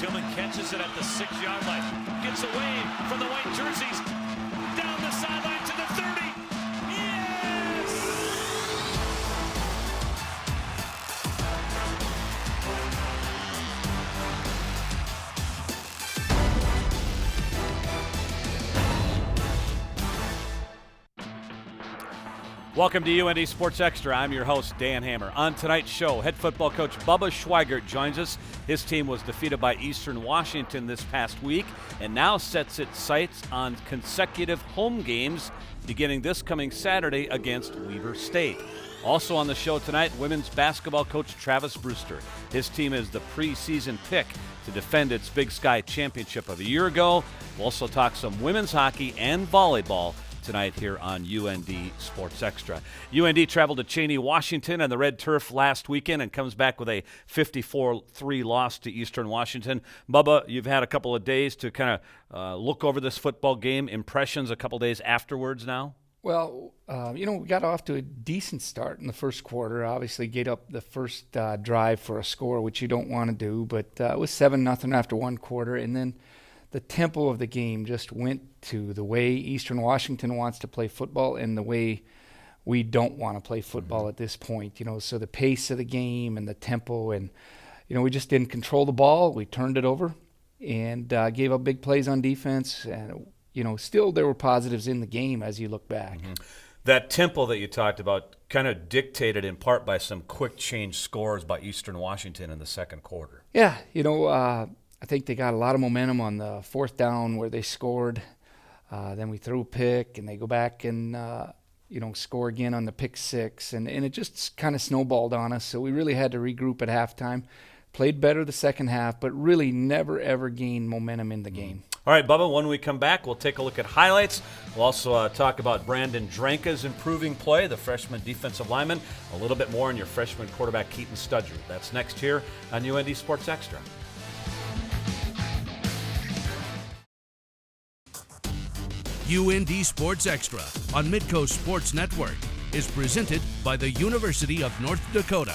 Tillman catches it at the 6-yard line. Gets away from the white jerseys. Down the sideline to the 30. Yes! Welcome to UND Sports Extra. I'm your host, Dan Hammer. On tonight's show, head football coach Bubba Schweigert joins us. His team was defeated by Eastern Washington this past week and now sets its sights on consecutive home games beginning this coming Saturday against Weber State. Also on the show tonight, women's basketball coach Travis Brewster. His team is the preseason pick to defend its Big Sky championship of a year ago. We'll also talk some women's hockey and volleyball tonight here on UND Sports Extra. UND traveled to Cheney, Washington on the red turf last weekend and comes back with a 54-3 loss to Eastern Washington. Bubba, you've had a couple of days to kind of look over this football game. Impressions a couple days afterwards now? Well, we got off to a decent start in the first quarter. Obviously, gave up the first drive for a score, which you don't want to do, but it was 7-0 after one quarter, and then the tempo of the game just went to the way Eastern Washington wants to play football and the way we don't want to play football at this point. So the pace of the game and the tempo, and we just didn't control the ball. We turned it over and gave up big plays on defense. And still there were positives in the game as you look back. Mm-hmm. That tempo that you talked about kind of dictated in part by some quick change scores by Eastern Washington in the second quarter. Yeah, I think they got a lot of momentum on the fourth down where they scored. Then we threw a pick, and they go back and, score again on the pick six. And it just kind of snowballed on us, so we really had to regroup at halftime. Played better the second half, but really never, ever gained momentum in the game. All right, Bubba, when we come back, we'll take a look at highlights. We'll also talk about Brandon Dranka's improving play, the freshman defensive lineman. A little bit more on your freshman quarterback, Keaton Studger. That's next here on UND Sports Extra. UND Sports Extra on Midco Sports Network is presented by the University of North Dakota.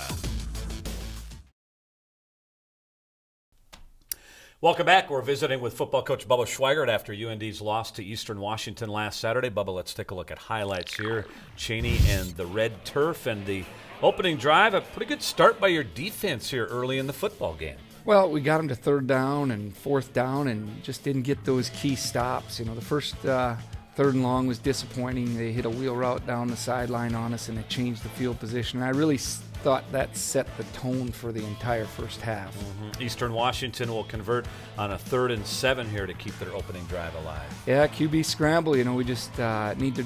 Welcome back. We're visiting with football coach Bubba Schweigert after UND's loss to Eastern Washington last Saturday. Bubba, let's take a look at highlights here. Cheney and the red turf and the opening drive. A pretty good start by your defense here early in the football game. Well, we got them to third down and fourth down and just didn't get those key stops. The first third and long was disappointing. They hit a wheel route down the sideline on us, and it changed the field position. I really thought that set the tone for the entire first half. Mm-hmm. Eastern Washington will convert on a 3rd and 7 here to keep their opening drive alive. Yeah, QB scramble. We just need to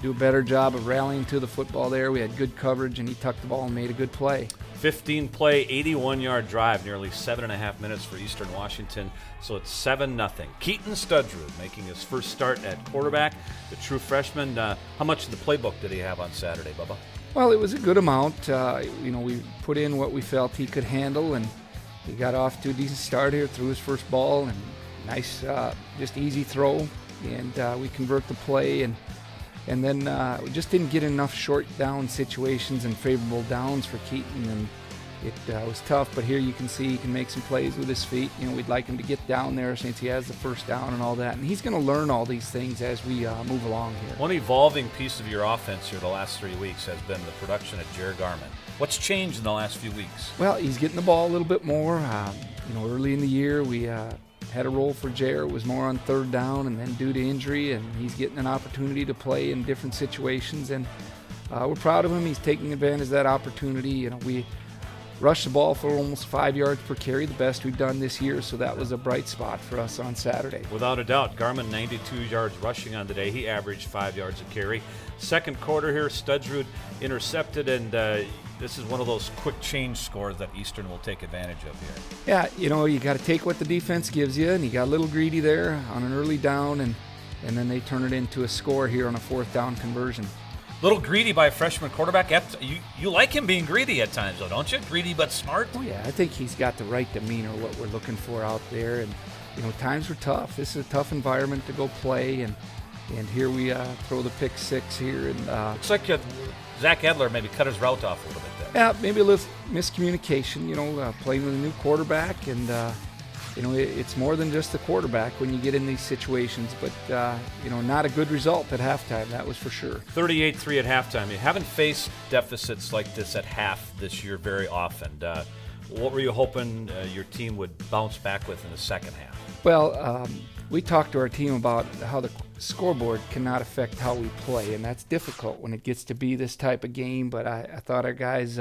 do a better job of rallying to the football there. We had good coverage, and he tucked the ball and made a good play. 15-play, 81-yard drive, nearly 7.5 minutes for Eastern Washington, so it's 7-0. Keaton Studger making his first start at quarterback, the true freshman. How much of the playbook did he have on Saturday, Bubba? Well, it was a good amount. We put in what we felt he could handle, and he got off to a decent start here, threw his first ball, and nice, just easy throw, and we convert the play, and then we just didn't get enough short down situations and favorable downs for Keaton, and it was tough. But here you can see he can make some plays with his feet. We'd like him to get down there since he has the first down and all that. And he's going to learn all these things as we move along here. One evolving piece of your offense here the last 3 weeks has been the production of Jared Garman. What's changed in the last few weeks? Well, he's getting the ball a little bit more. Early in the year we had a role for Jared. It was more on third down, and then due to injury, and he's getting an opportunity to play in different situations, and we're proud of him. He's taking advantage of that opportunity. We rushed the ball for almost 5 yards per carry, the best we've done this year, so that was a bright spot for us on Saturday. Without a doubt, Garman 92 yards rushing on the day. He averaged 5 yards a carry. Second quarter here, Studgerud intercepted, and this is one of those quick change scores that Eastern will take advantage of here. Yeah, you got to take what the defense gives you, and he got a little greedy there on an early down, and then they turn it into a score here on a fourth down conversion. Little greedy by a freshman quarterback. You like him being greedy at times, though, don't you? Greedy but smart. Oh, yeah. I think he's got the right demeanor, what we're looking for out there. And, times were tough. This is a tough environment to go play. And here we throw the pick six here. And looks like Zach Edler maybe cut his route off a little bit there. Yeah, maybe a little miscommunication, playing with a new quarterback. And, it's more than just the quarterback when you get in these situations, but not a good result at halftime, that was for sure. 38-3 at halftime. You haven't faced deficits like this at half this year very often. What were you hoping your team would bounce back with in the second half? Well, we talked to our team about how the scoreboard cannot affect how we play, and that's difficult when it gets to be this type of game, but I thought our guys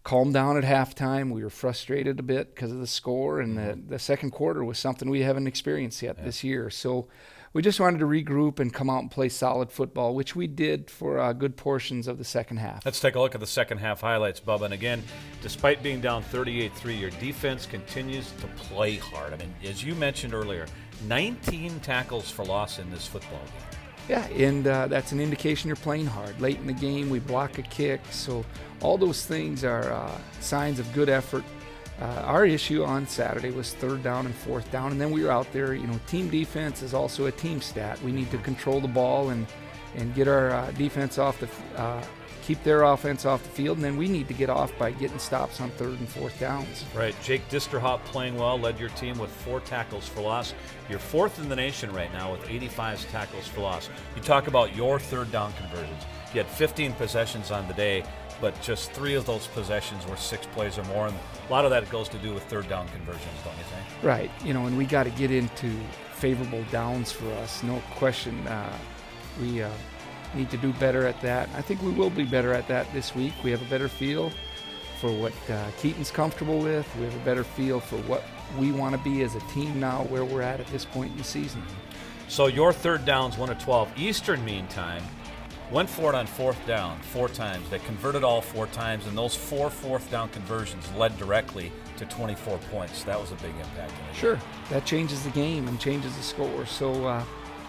calmed down at halftime. We were frustrated a bit because of the score, and the second quarter was something we haven't experienced yet this year. So we just wanted to regroup and come out and play solid football, which we did for good portions of the second half. Let's take a look at the second half highlights, Bubba. And again, despite being down 38-3, your defense continues to play hard. I mean, as you mentioned earlier, 19 tackles for loss in this football game. Yeah, and that's an indication you're playing hard. Late in the game, we block a kick, so all those things are signs of good effort. Our issue on Saturday was third down and fourth down, and then we were out there. Team defense is also a team stat. We need to control the ball and get our defense off keep their offense off the field, and then we need to get off by getting stops on third and fourth downs. Right. Jake Disterhoff playing well, led your team with 4 tackles for loss. You're fourth in the nation right now with 85 tackles for loss. You talk about your third down conversions. You had 15 possessions on the day, but just 3 of those possessions were 6 plays or more, and a lot of that goes to do with third down conversions, don't you think? Right. And we got to get into favorable downs for us, no question. We need to do better at that. I think we will be better at that this week. We have a better feel for what Keaton's comfortable with. We have a better feel for what we want to be as a team now, where we're at this point in the season. So your third down's 1 of 12. Eastern, meantime, went for it on fourth down 4 times. They converted all 4 times, and those 4 fourth down conversions led directly to 24 points. That was a big impact. Sure. That changes the game and changes the score. So,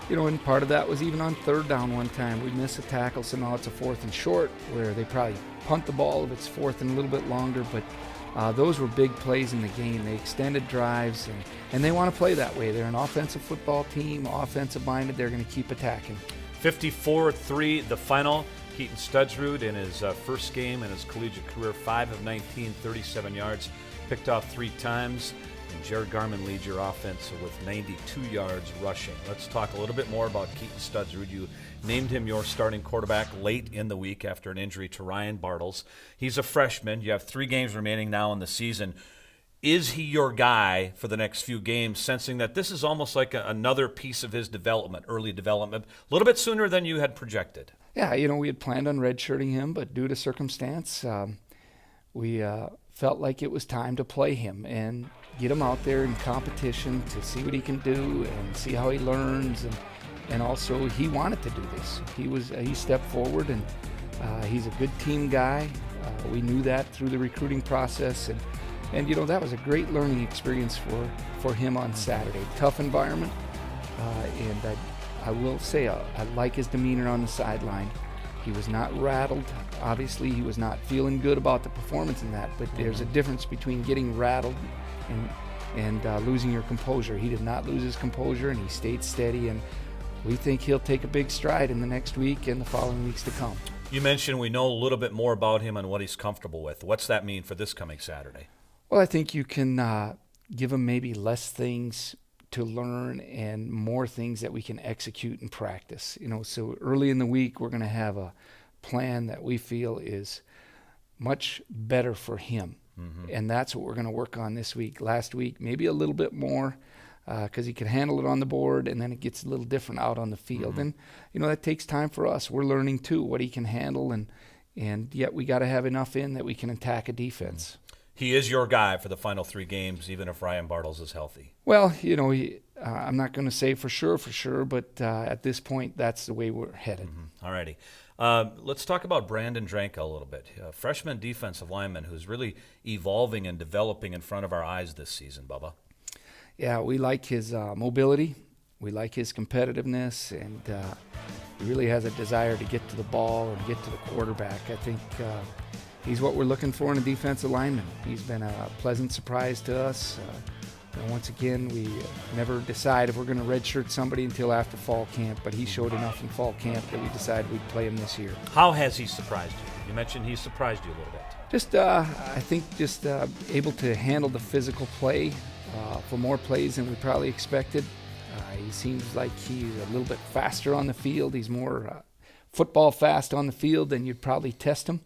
and part of that was even on third down one time. We missed a tackle, so now it's a 4th and short, where they probably punt the ball if it's 4th and a little bit longer. But those were big plays in the game. They extended drives, and they want to play that way. They're an offensive football team, offensive-minded. They're going to keep attacking. 54-3, the final. Keaton Studsrud in his first game in his collegiate career, 5 of 19, 37 yards, picked off 3 times. And Jared Garman leads your offense with 92 yards rushing. Let's talk a little bit more about Keaton Studsrud. You named him your starting quarterback late in the week after an injury to Ryan Bartles. He's a freshman. You have 3 games remaining now in the season. Is he your guy for the next few games, sensing that this is almost like another piece of his development, early development, a little bit sooner than you had projected? Yeah, we had planned on redshirting him, but due to circumstance, we felt like it was time to play him and get him out there in competition to see what he can do and see how he learns. And also, he wanted to do this. He stepped forward, and he's a good team guy. We knew that through the recruiting process. And that was a great learning experience for him on Saturday. Tough environment, and I will say I like his demeanor on the sideline. He was not rattled. Obviously, he was not feeling good about the performance in that, but there's a difference between getting rattled and losing your composure. He did not lose his composure, and he stayed steady, and we think he'll take a big stride in the next week and the following weeks to come. You mentioned we know a little bit more about him and what he's comfortable with. What's that mean for this coming Saturday? Well, I think you can give him maybe less things to learn and more things that we can execute and practice. So early in the week, we're going to have a plan that we feel is much better for him. Mm-hmm. And that's what we're going to work on this week. Last week, maybe a little bit more because he could handle it on the board, and then it gets a little different out on the field. Mm-hmm. And, that takes time for us. We're learning, too, what he can handle, and yet we got to have enough in that we can attack a defense. Mm-hmm. He is your guy for the final 3 games, even if Ryan Bartles is healthy. Well, I'm not going to say for sure, but at this point, that's the way we're headed. Mm-hmm. All righty. Let's talk about Brandon Dranka a little bit. A freshman defensive lineman who's really evolving and developing in front of our eyes this season, Bubba. Yeah, we like his mobility. We like his competitiveness, and he really has a desire to get to the ball and get to the quarterback. I think he's what we're looking for in a defensive lineman. He's been a pleasant surprise to us. And once again, we never decide if we're going to redshirt somebody until after fall camp, but he showed enough in fall camp that we decided we'd play him this year. How has he surprised you? You mentioned he surprised you a little bit. I think able to handle the physical play for more plays than we probably expected. He seems like he's a little bit faster on the field. He's more football fast on the field than you'd probably test him.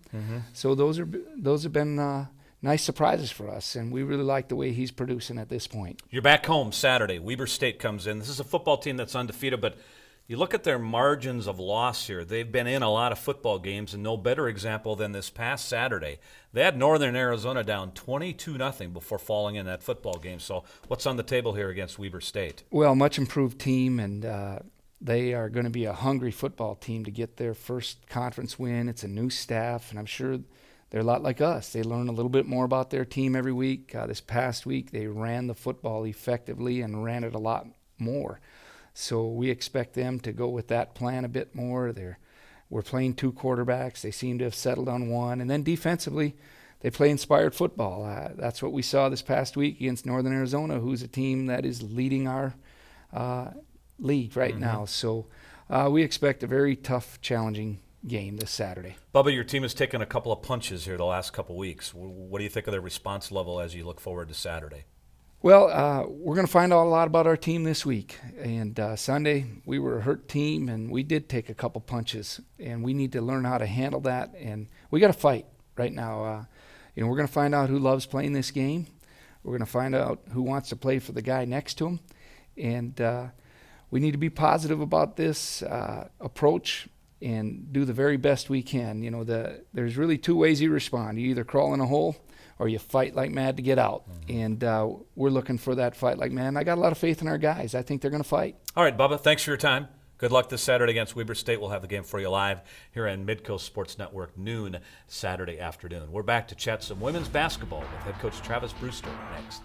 So those have been nice surprises for us, and we really like the way he's producing at this point. You're back home Saturday. Weber State comes in. This is a football team that's undefeated, but you look at their margins of loss here. They've been in a lot of football games, and no better example than this past Saturday. They had Northern Arizona down 22-0 before falling in that football game. So what's on the table here against Weber State? Well, much improved team, and they are going to be a hungry football team to get their first conference win. It's a new staff, and I'm sure they're a lot like us. They learn a little bit more about their team every week. This past week, they ran the football effectively and ran it a lot more. So we expect them to go with that plan a bit more. We're playing 2 quarterbacks. They seem to have settled on one. And then defensively, they play inspired football. That's what we saw this past week against Northern Arizona, who's a team that is leading our league right now. So we expect a very tough, challenging game this Saturday. Bubba, your team has taken a couple of punches here the last couple of weeks. What do you think of their response level as you look forward to Saturday? Well, we're going to find out a lot about our team this week. And Sunday, we were a hurt team, and we did take a couple punches. And we need to learn how to handle that. And we got to fight right now. We're going to find out who loves playing this game. We're going to find out who wants to play for the guy next to him. And we need to be positive about this approach and do the very best we can. There's really 2 ways you respond. You either crawl in a hole or you fight like mad to get out. And we're looking for that fight like mad. And I got a lot of faith in our guys. I think they're going to fight. All right, Bubba, thanks for your time. Good luck this Saturday against Weber State. We'll have the game for you live here on Midco Sports Network, noon Saturday afternoon. We're back to chat some women's basketball with head coach Travis Brewster next.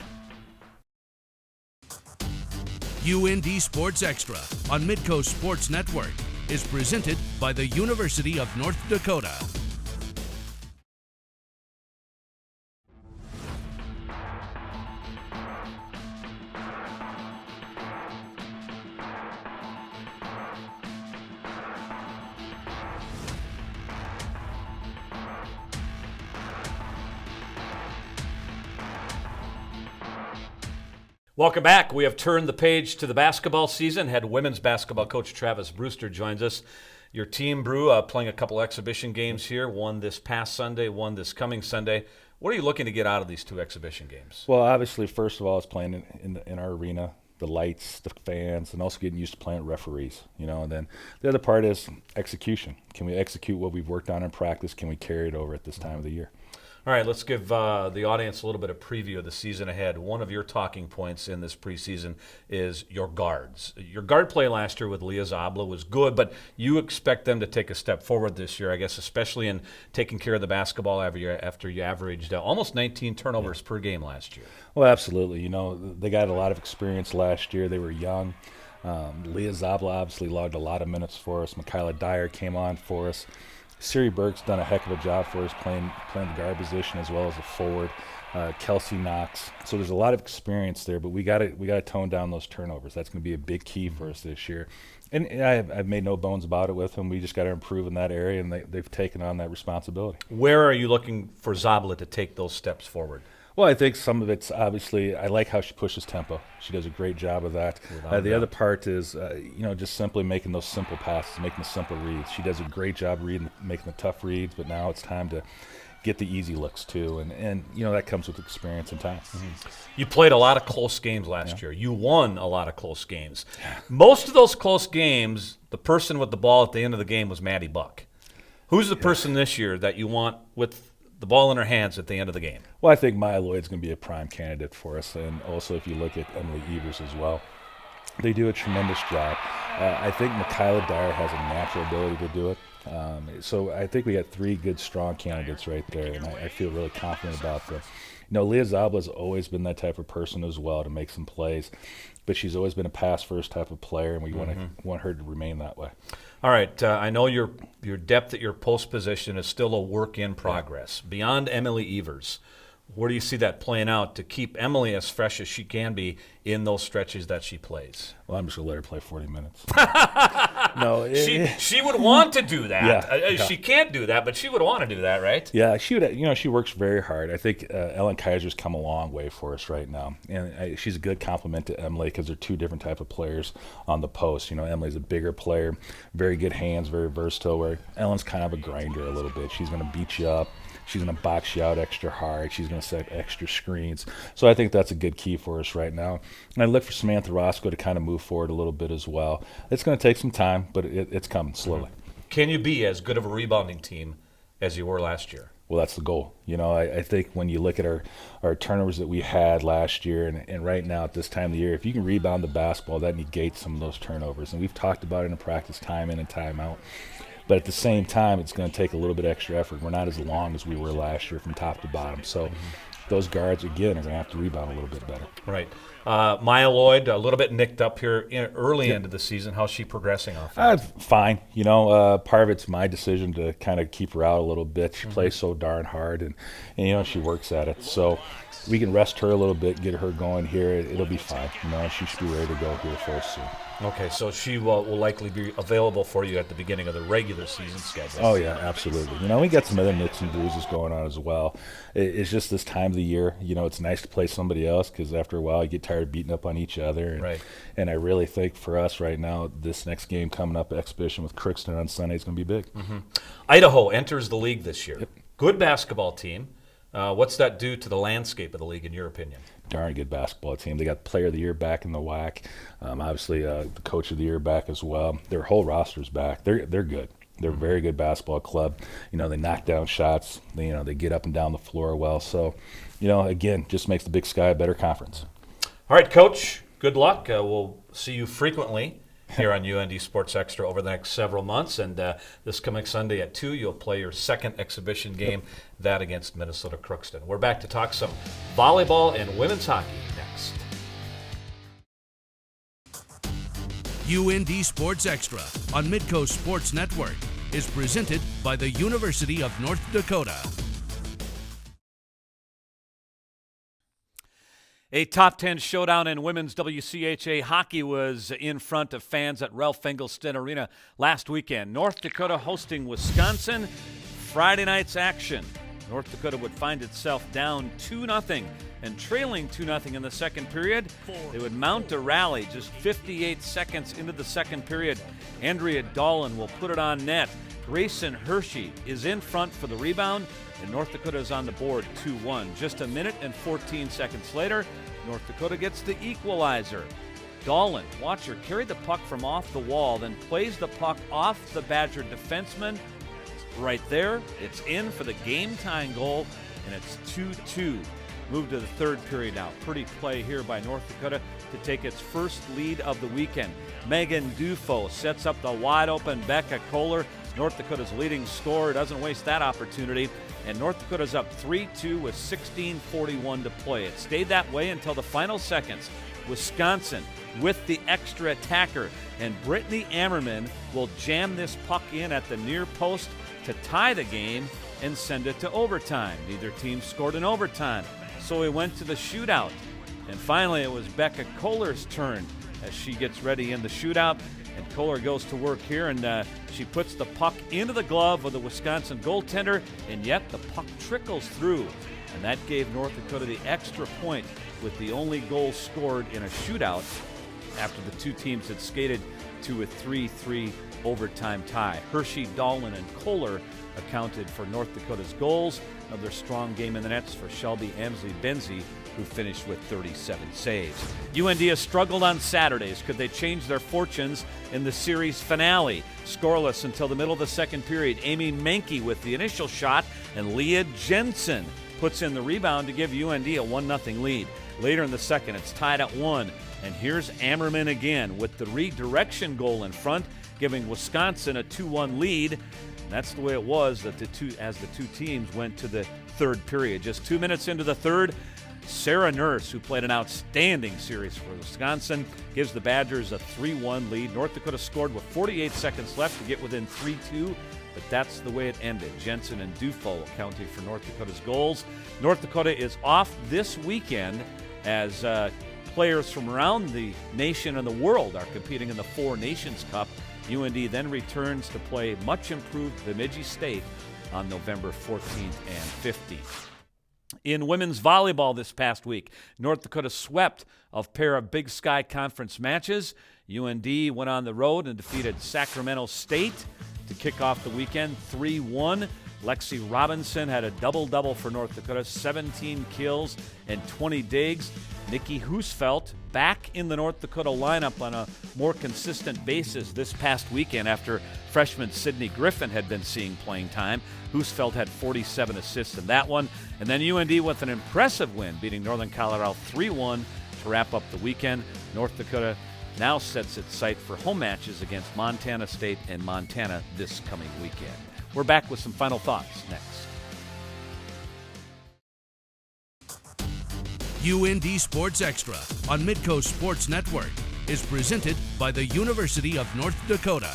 UND Sports Extra on Midco Sports Network is presented by the University of North Dakota. Welcome back. We have turned the page to the basketball season. Head women's basketball coach Travis Brewster joins us. Your team, Brew, playing a couple exhibition games here, one this past Sunday, one this coming Sunday. What are you looking to get out of these 2 exhibition games? Well, obviously, first of all, it's playing in our arena, the lights, the fans, and also getting used to playing with referees, and then the other part is execution. Can we execute what we've worked on in practice? Can we carry it over at this time of the year? All right, let's give the audience a little bit of preview of the season ahead. One of your talking points in this preseason is your guards. Your guard play last year with Leah Zabla was good, but you expect them to take a step forward this year, I guess, especially in taking care of the basketball after you averaged almost 19 turnovers per game last year. Well, absolutely. They got a lot of experience last year. They were young. Leah Zabla obviously logged a lot of minutes for us. Michaela Dyer came on for us. Siri Burke's done a heck of a job for us playing the guard position as well as a forward. Kelsey Knox. So there's a lot of experience there, but we got to tone down those turnovers. That's going to be a big key for us this year. And I've made no bones about it with them. We just got to improve in that area, and they've taken on that responsibility. Where are you looking for Zabla to take those steps forward? Well, I think some of it's obviously, I like how she pushes tempo. She does a great job of that. The other part is, just simply making those simple passes, making the simple reads. She does a great job making the tough reads, but now it's time to get the easy looks too. And that comes with experience and time. You played a lot of close games last year. You won a lot of close games. Most of those close games, the person with the ball at the end of the game was Maddie Buck. Who's the person this year that you want with the ball in her hands at the end of the game? Well, I think Maya Lloyd's going to be a prime candidate for us, and also if you look at Emily Evers as well. They do a tremendous job. I think Michaela Dyer has a natural ability to do it. So I think we got 3 good, strong candidates right there, and I feel really confident about them. Leah Zabla's always been that type of person as well to make some plays, but she's always been a pass-first type of player, and we want her to remain that way. All right, I know your depth at your post position is still a work in progress. Beyond Emily Evers, where do you see that playing out to keep Emily as fresh as she can be in those stretches that she plays? Well, I'm just going to let her play 40 minutes. No, she would want to do that. Yeah. She can't do that, but she would want to do that, right? Yeah, she would. She works very hard. I think Ellen Kaiser's come a long way for us right now, and she's a good complement to Emily because they're two different type of players on the post. Emily's a bigger player, very good hands, very versatile. Where Ellen's kind of a grinder a little bit. She's going to beat you up. She's going to box you out extra hard. She's going to set extra screens. So I think that's a good key for us right now. And I look for Samantha Roscoe to kind of move forward a little bit as well. It's going to take some time, but it's coming slowly. Can you be as good of a rebounding team as you were last year? Well, that's the goal. I think when you look at our turnovers that we had last year and right now at this time of the year, if you can rebound the basketball, that negates some of those turnovers. And we've talked about it in practice time in and time out. But at the same time, it's going to take a little bit extra effort. We're not as long as we were last year from top to bottom. So those guards, again, are going to have to rebound a little bit better. Right. Maya Lloyd, a little bit nicked up here early into the season. How's she progressing off that? Fine. Part of it's my decision to kind of keep her out a little bit. She plays so darn hard, and she works at it. So we can rest her a little bit, get her going here. It'll be fine. She should be ready to go here for us soon. Okay, so she will likely be available for you at the beginning of the regular season schedule. Oh, yeah, absolutely. We got some other nicks and bruises going on as well. It's just this time of the year. It's nice to play somebody else because after a while you get tired of beating up on each other. Right. And I really think for us right now, this next game coming up, exhibition with Crookston on Sunday, is going to be big. Mm-hmm. Idaho enters the league this year. Yep. Good basketball team. What's that do to the landscape of the league, in your opinion? Darn good basketball team. They got Player of the Year back in the WAC. Obviously, the Coach of the Year back as well. Their whole roster's back. They're good. They're a very good basketball club. They knock down shots. They get up and down the floor well. So, again, just makes the Big Sky a better conference. All right, Coach. Good luck. We'll see you frequently here on UND Sports Extra over the next several months. And this coming Sunday at 2, you'll play your second exhibition game, that against Minnesota Crookston. We're back to talk some volleyball and women's hockey next. UND Sports Extra on Midco Sports Network is presented by the University of North Dakota. A top 10 showdown in women's WCHA hockey was in front of fans at Ralph Engelstad Arena last weekend. North Dakota hosting Wisconsin. Friday night's action. North Dakota would find itself down 2-0 and trailing 2-0 in the second period. They would mount a rally just 58 seconds into the second period. Andrea Dolan will put it on net. Grayson Hershey is in front for the rebound, and North Dakota is on the board 2-1. Just a minute and 14 seconds later, North Dakota gets the equalizer. Dolan, watch her carry the puck from off the wall, then plays the puck off the Badger defenseman. Right there, it's in for the game-tying goal, and it's 2-2. Move to the third period now. Pretty play here by North Dakota to take its first lead of the weekend. Megan Dufo sets up the wide-open Becca Kohler. North Dakota's leading scorer doesn't waste that opportunity, and North Dakota's up 3-2 with 16:41 to play. It stayed that way until the final seconds. Wisconsin with the extra attacker, and Brittany Ammerman will jam this puck in at the near post to tie the game and send it to overtime. Neither team scored in overtime, so we went to the shootout. And finally, it was Becca Kohler's turn as she gets ready in the shootout. And Kohler goes to work here, and she puts the puck into the glove of the Wisconsin goaltender, and yet the puck trickles through. And that gave North Dakota the extra point with the only goal scored in a shootout after the two teams had skated to a 3-3 overtime tie. Hershey, Dolan, and Kohler accounted for North Dakota's goals. Another strong game in the nets for Shelby Emsley-Benzie, who finished with 37 saves. UND has struggled on Saturdays. Could they change their fortunes in the series finale? Scoreless until the middle of the second period. Amy Menke with the initial shot, and Leah Jensen puts in the rebound to give UND a 1-0 lead. Later in the second, it's tied at 1, and here's Ammerman again with the redirection goal in front, giving Wisconsin a 2-1 lead. And that's the way it was that the two teams went to the third period. Just 2 minutes into the third, Sarah Nurse, who played an outstanding series for Wisconsin, gives the Badgers a 3-1 lead. North Dakota scored with 48 seconds left to get within 3-2, but that's the way it ended. Jensen and Dufo accounting for North Dakota's goals. North Dakota is off this weekend as players from around the nation and the world are competing in the Four Nations Cup UND then returns to play much improved Bemidji State on November 14th and 15th. In women's volleyball this past week, North Dakota swept a pair of Big Sky Conference matches. UND went on the road and defeated Sacramento State to kick off the weekend 3-1. Lexi Robinson had a double-double for North Dakota, 17 kills and 20 digs. Nikki Husfeldt back in the North Dakota lineup on a more consistent basis this past weekend after freshman Sydney Griffin had been seeing playing time. Husfeldt had 47 assists in that one. And then UND with an impressive win, beating Northern Colorado 3-1 to wrap up the weekend. North Dakota now sets its sight for home matches against Montana State and Montana this coming weekend. We're back with some final thoughts next. UND Sports Extra on Midco Sports Network is presented by the University of North Dakota.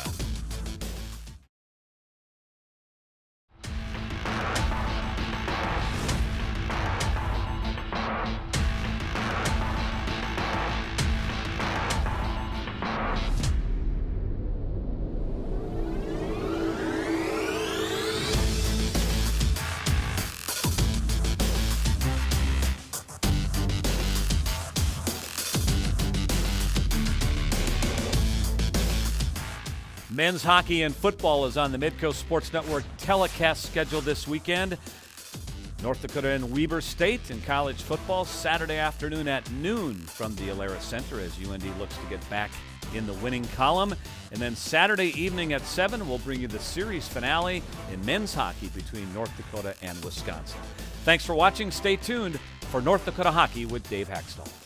Men's hockey and football is on the Midco Sports Network telecast schedule this weekend. North Dakota and Weber State in college football Saturday afternoon at noon from the Alara Center as UND looks to get back in the winning column. And then Saturday evening at 7, we'll bring you the series finale in men's hockey between North Dakota and Wisconsin. Thanks for watching. Stay tuned for North Dakota Hockey with Dave Haxtell.